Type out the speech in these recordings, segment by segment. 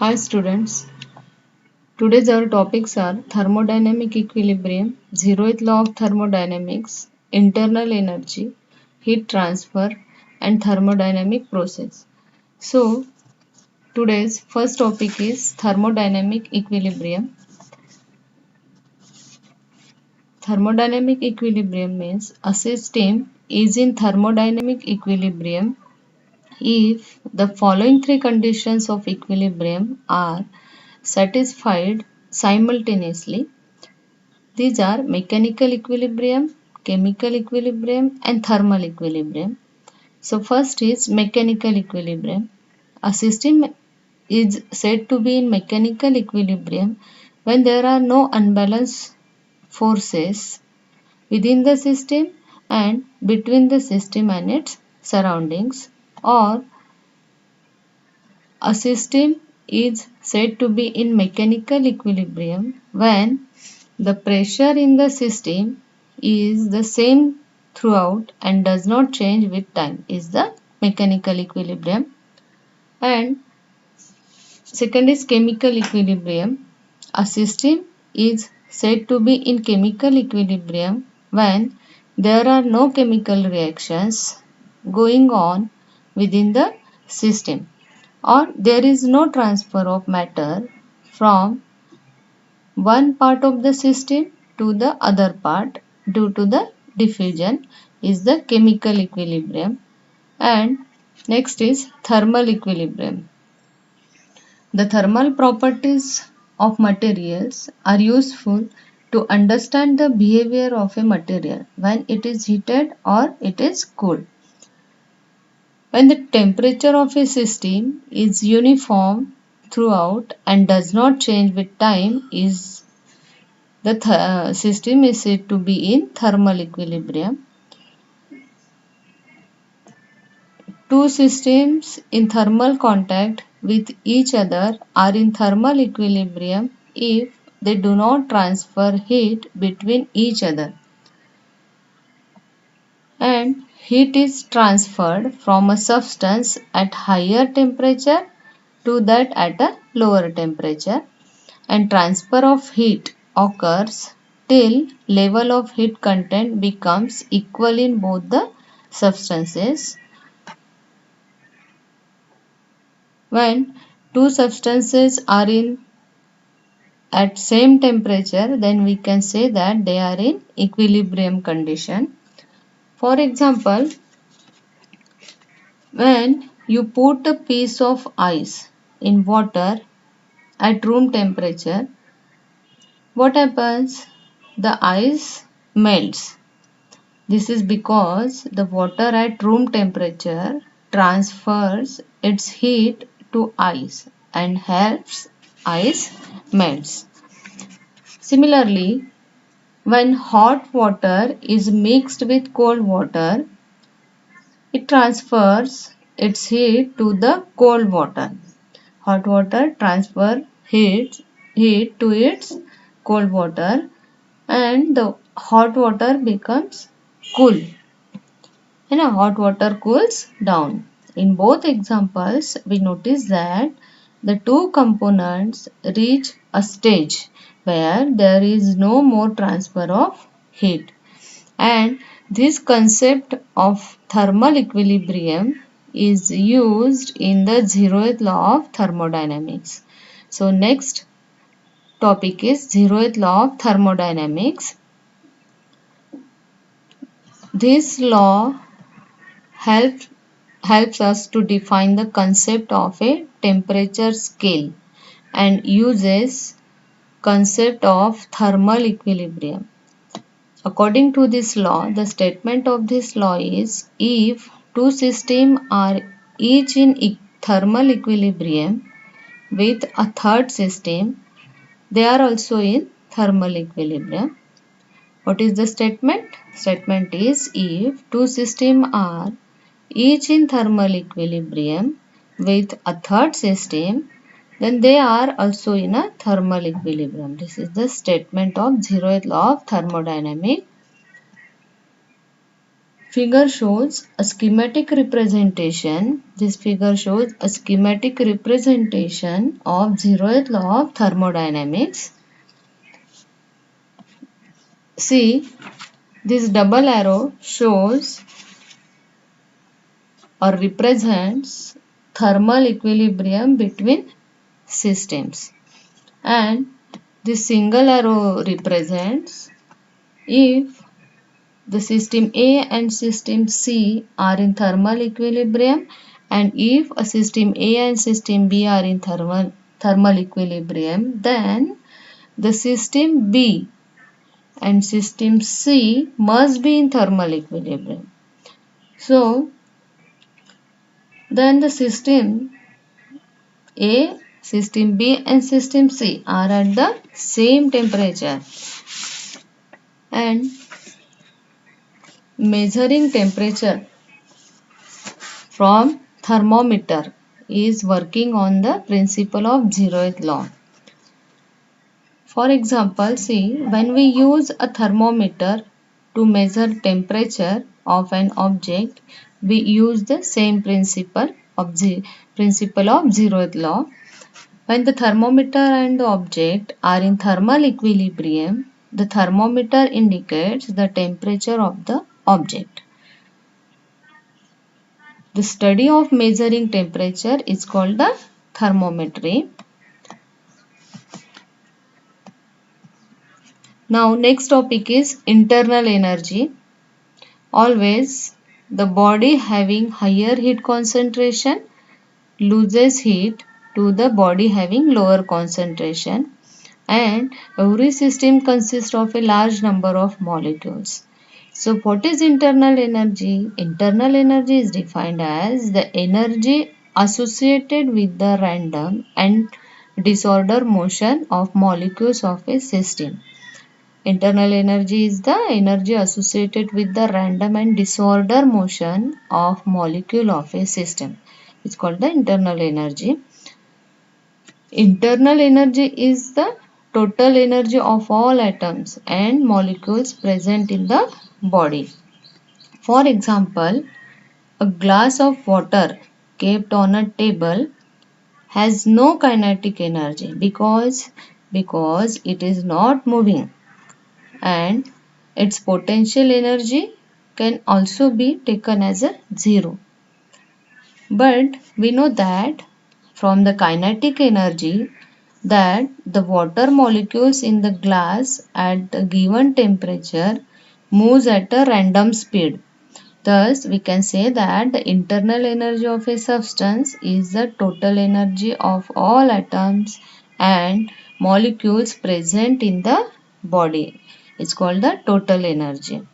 Hi students, today's our topics are thermodynamic equilibrium, zeroth law of thermodynamics, internal energy, heat transfer and thermodynamic process. So today's first topic is thermodynamic equilibrium. Thermodynamic equilibrium means a system is in thermodynamic equilibrium if the following three conditions of equilibrium are satisfied simultaneously. These are mechanical equilibrium, chemical equilibrium and thermal equilibrium. So first is mechanical equilibrium. A system is said to be in mechanical equilibrium when there are no unbalanced forces within the system and between the system and its surroundings, or a system is said to be in mechanical equilibrium when the pressure in the system is the same throughout and does not change with time is the mechanical equilibrium. And second is chemical equilibrium. A system is said to be in chemical equilibrium when there are no chemical reactions going on within the system, or there is no transfer of matter from one part of the system to the other part due to the diffusion is the chemical equilibrium. And next is thermal equilibrium. The thermal properties of materials are useful to understand the behavior of a material when it is heated or it is cooled. When the temperature of a system is uniform throughout and does not change with time, the system is said to be in thermal equilibrium. Two systems in thermal contact with each other are in thermal equilibrium if they do not transfer heat between each other, and heat is transferred from a substance at higher temperature to that at a lower temperature, and transfer of heat occurs till level of heat content becomes equal in both the substances. When two substances are in at same temperature, then we can say that they are in equilibrium condition. For example, when you put a piece of ice in water at room temperature, what happens? The ice melts. This is because the water at room temperature transfers its heat to ice and helps ice melts. Similarly, when hot water is mixed with cold water, it transfers its heat to the cold water. Hot water transfers heat to its cold water and the hot water becomes cool. And hot water cools down. In both examples, we notice that the two components reach a stage where there is no more transfer of heat. And this concept of thermal equilibrium is used in the zeroth law of thermodynamics. So next topic is zeroth law of thermodynamics. This law helps us to define the concept of a temperature scale and uses concept of thermal equilibrium. According to this law, the statement of this law is if two systems are each in thermal equilibrium with a third system, they are also in thermal equilibrium. What is the statement? Statement is if two systems are each in thermal equilibrium with a third system, then they are also in a thermal equilibrium. This is the statement of zeroth law of thermodynamics. Figure shows a schematic representation. This figure shows a schematic representation of zeroth law of thermodynamics. See, this double arrow shows or represents thermal equilibrium between systems, and this single arrow represents if the system A and system C are in thermal equilibrium, and if a system A and system B are in thermal equilibrium, then the system B and system C must be in thermal equilibrium. So, then the system A, system B and system C are at the same temperature, and measuring temperature from thermometer is working on the principle of zeroth law. For example, see, when we use a thermometer to measure temperature of an object, we use the same principle of zeroth law. When the thermometer and the object are in thermal equilibrium, the thermometer indicates the temperature of the object. The study of measuring temperature is called the thermometry. Now, next topic is internal energy. Always, the body having higher heat concentration loses heat to the body having lower concentration, and every system consists of a large number of molecules. So, what is internal energy? Internal energy is defined as the energy associated with the random and disordered motion of molecules of a system. Internal energy is the energy associated with the random and disordered motion of molecule of a system. It's called the internal energy. Internal energy is the total energy of all atoms and molecules present in the body. For example, a glass of water kept on a table has no kinetic energy because it is not moving, and its potential energy can also be taken as a zero. But we know that from the kinetic energy that the water molecules in the glass at the given temperature moves at a random speed. Thus, we can say that the internal energy of a substance is the total energy of all atoms and molecules present in the body. It's called the total energy.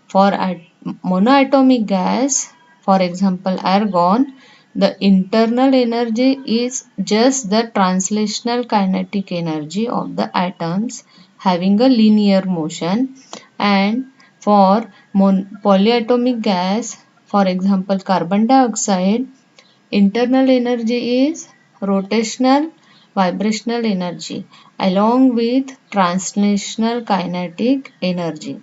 For monoatomic gas, for example argon, the internal energy is just the translational kinetic energy of the atoms having a linear motion, and for polyatomic gas, for example carbon dioxide, internal energy is rotational vibrational energy along with translational kinetic energy.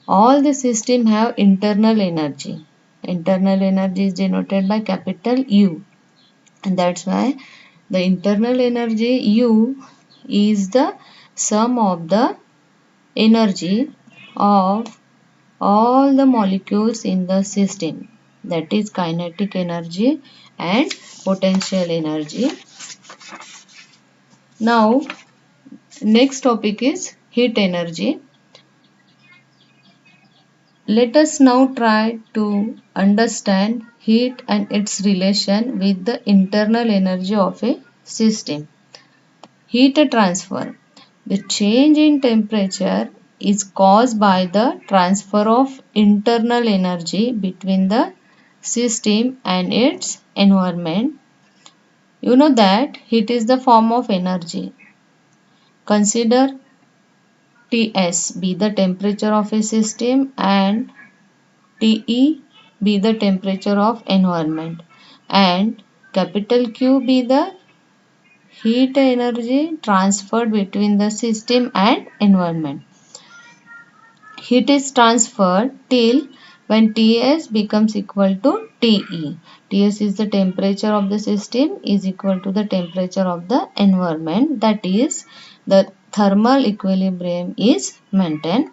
All the systems have internal energy. Internal energy is denoted by capital U, and that's why the internal energy U is the sum of the energy of all the molecules in the system, that is kinetic energy and potential energy. Now, next topic is heat energy. Let us now try to understand heat and its relation with the internal energy of a system. Heat transfer. The change in temperature is caused by the transfer of internal energy between the system and its environment. You know that heat is the form of energy. Consider Ts be the temperature of a system and Te be the temperature of environment, and capital Q be the heat energy transferred between the system and environment. heat is transferred till when Ts becomes equal to Te. Ts is the temperature of the system is equal to the temperature of the environment. That is, the thermal equilibrium is maintained.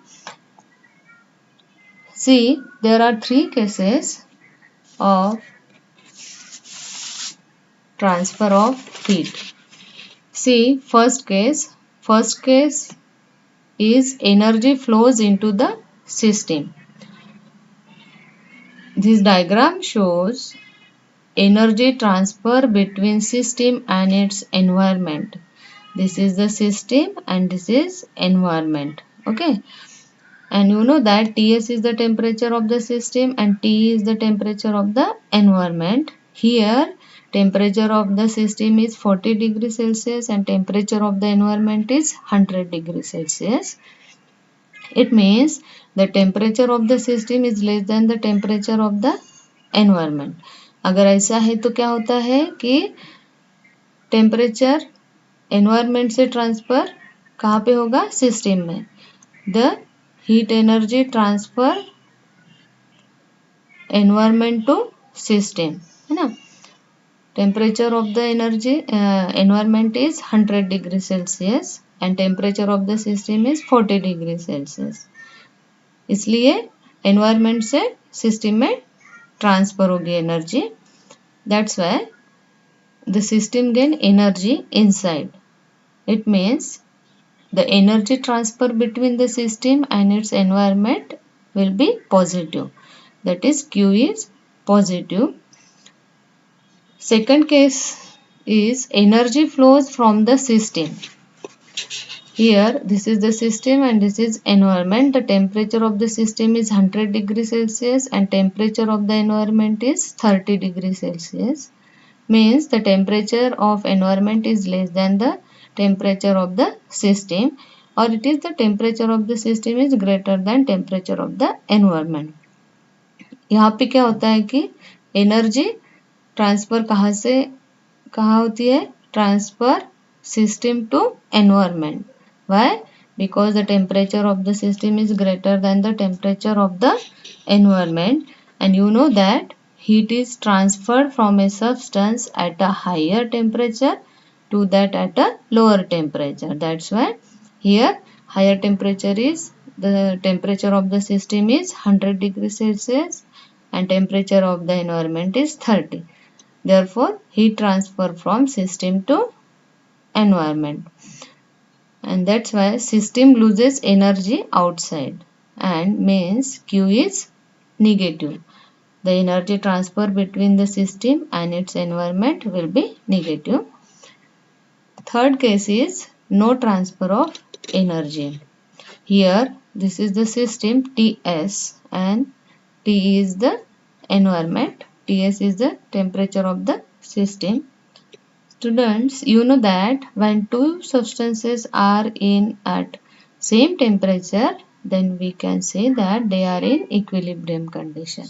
See, there are three cases of transfer of heat. See, first case is energy flows into the system. This diagram shows energy transfer between system and its environment. This is the system and this is environment. Okay. And you know that Ts is the temperature of the system and T is the temperature of the environment. Here, temperature of the system is 40 degrees Celsius and temperature of the environment is 100 degrees Celsius. It means the temperature of the system is less than the temperature of the environment. अगर ऐसा है तो क्या होता है कि temperature environment से transfer कहाँ पे होगा? सिस्टम में. The heat energy transfer environment to system, है ना. Temperature of the energy environment is 100 degree Celsius and temperature of the system is 40 degree Celsius. इसलिए एनवायरनमेंट से सिस्टम में ट्रांसफर होगी energy. That's why the system gain energy inside. It means the energy transfer between the system and its environment will be positive. That is, Q is positive. Second case is energy flows from the system. Here this is the system and this is environment. The temperature of the system is 100 degrees Celsius and temperature of the environment is 30 degrees Celsius. Means the temperature of environment is less than the temperature of the system, or it is the temperature of the system is greater than temperature of the environment. यहाँ पे क्या होता है कि energy transfer कहाँ से कहाँ होती है? Transfer system to environment. Why? Because the temperature of the system is greater than the temperature of the environment, and you know that heat is transferred from a substance at a higher temperature to that at a lower temperature. That's why here higher temperature is the temperature of the system is 100 degrees Celsius and temperature of the environment is 30. Therefore, heat transfer from system to environment. And that's why system loses energy outside and means Q is negative. The energy transfer between the system and its environment will be negative. Third case is no transfer of energy. Here this is the system Ts and T is the environment. Ts is the temperature of the system. Students, you know that when two substances are in at same temperature, then we can say that they are in equilibrium condition.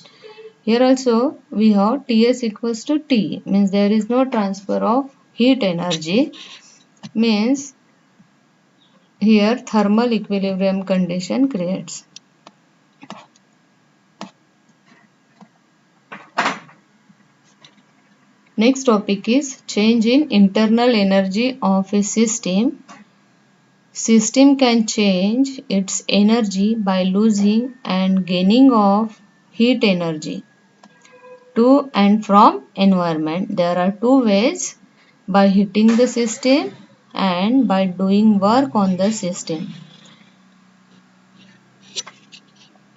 Here also we have Ts equals to T, means there is no transfer of heat energy, means here thermal equilibrium condition creates. Next topic is change in internal energy of a system. System can change its energy by losing and gaining of heat energy to and from environment. There are two ways: by heating the system and by doing work on the system.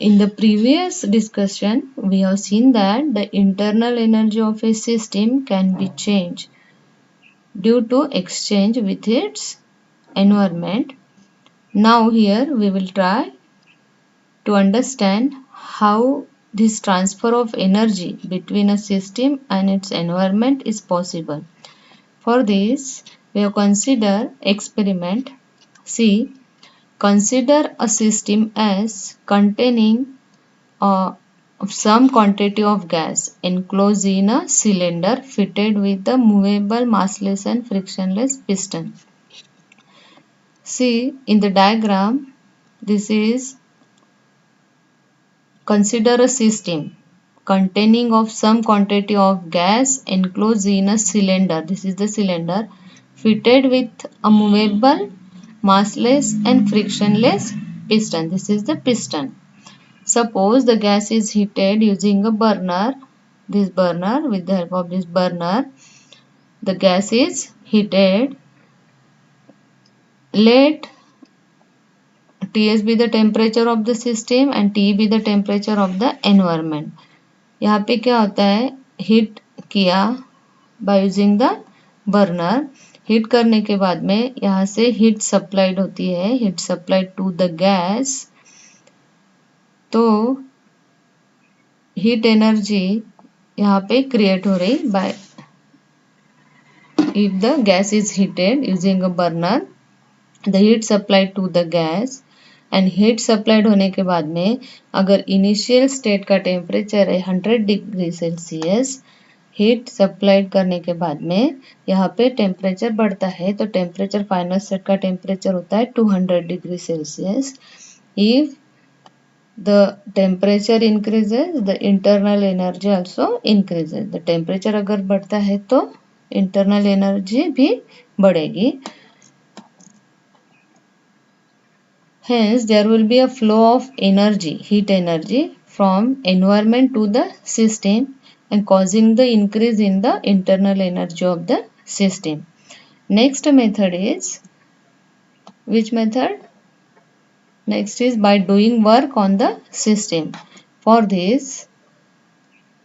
In the previous discussion, we have seen that the internal energy of a system can be changed due to exchange with its environment. Now here we will try to understand how this transfer of energy between a system and its environment is possible. For this, we have consider experiment. See, consider a system as containing some quantity of gas enclosed in a cylinder fitted with a movable massless and frictionless piston. See, in the diagram, this is consider a system containing of some quantity of gas enclosed in a cylinder. This is the cylinder fitted with a movable, massless and frictionless piston. This is the piston. Suppose the gas is heated using a burner. This burner, with the help of this burner, the gas is heated. Let Ts be the temperature of the system and T be the temperature of the environment. यहाँ पे क्या होता है, heat किया by using the burner. Heat करने के बाद में यहाँ से हीट सप्लाइड होती है, heat supplied to the gas. तो हीट एनर्जी यहाँ पे क्रिएट हो रही by if the gas is heated using a burner, the heat supplied to the gas. And heat supplied होने के बाद में अगर इनिशियल स्टेट का टेम्परेचर है 100 डिग्री सेल्सियस, हीट सप्लाइड करने के बाद में यहाँ पे टेम्परेचर बढ़ता है, तो टेम्परेचर फाइनल स्टेट का टेम्परेचर होता है 200 degree Celsius. If the temperature increases the internal energy also increases. The temperature अगर बढ़ता है तो इंटरनल एनर्जी भी बढ़ेगी. Hence, there will be a flow of energy, heat energy from environment to the system and causing the increase in the internal energy of the system. Next method is, which method? Next is by doing work on the system. For this,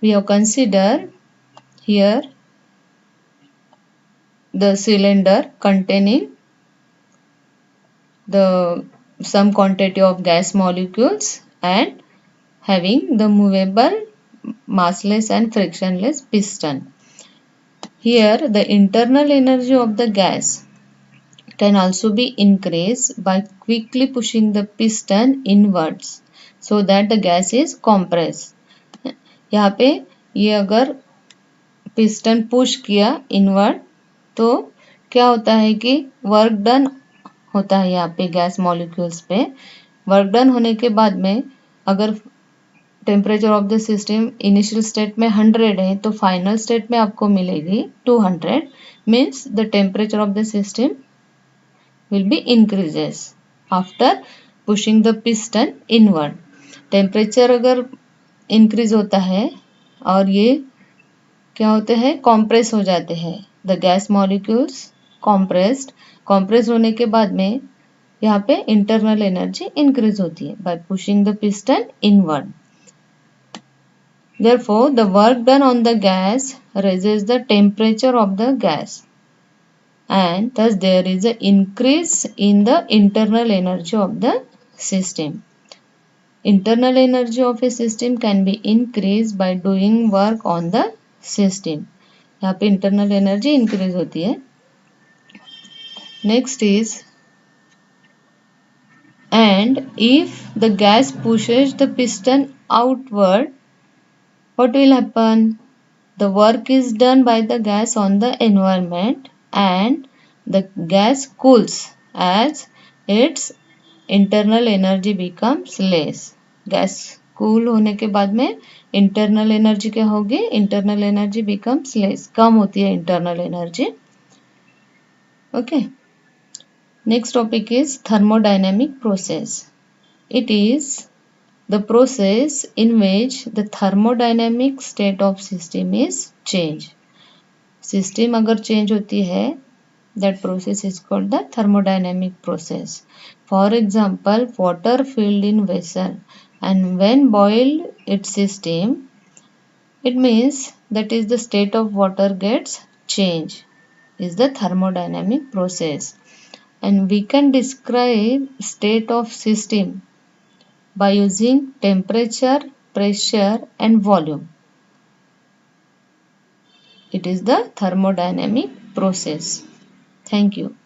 we have considered here the cylinder containing the some quantity of gas molecules and having the movable, massless and frictionless piston. Here the internal energy of the gas can also be increased by quickly pushing the piston inwards so that the gas is compressed. यहाँ पे ये अगर piston push किया inward तो क्या होता है कि वर्क डन होता है. यहाँ पे गैस मॉलिक्यूल्स पे वर्क डन होने के बाद में अगर temperature of the system initial state में 100 है तो फाइनल स्टेट में आपको मिलेगी 200. Means the temperature of the system will be increases after pushing the piston inward. Temperature अगर इंक्रीज होता है और ये क्या होते हैं, कॉम्प्रेस हो जाते हैं. द गैस मॉलिक्यूल्स कॉम्प्रेस होने के बाद में यहाँ पे इंटरनल एनर्जी इंक्रीज होती है bye pushing the piston inward. Therefore, the work done on the gas raises the temperature of the gas, and thus there is an increase in the internal energy of the system. Internal energy of a system can be increased by doing work on the system. यहाँ पे internal energy increase होती है. Next is, and if the gas pushes the piston outward, what will happen? The work is done by the gas on the environment and the gas cools as its internal energy becomes less. Gas cool होने के बाद में internal energy क्या होगी? Internal energy becomes less. कम होती है internal energy. Okay. Next topic is thermodynamic process. It is the process in which the thermodynamic state of system is changed. System अगर change होती है, that process is called the thermodynamic process. For example, water filled in vessel and when boiled its system, it means that is the state of water gets changed. Is the thermodynamic process. And we can describe state of system by using temperature, pressure and volume. It is the thermodynamic process. Thank you.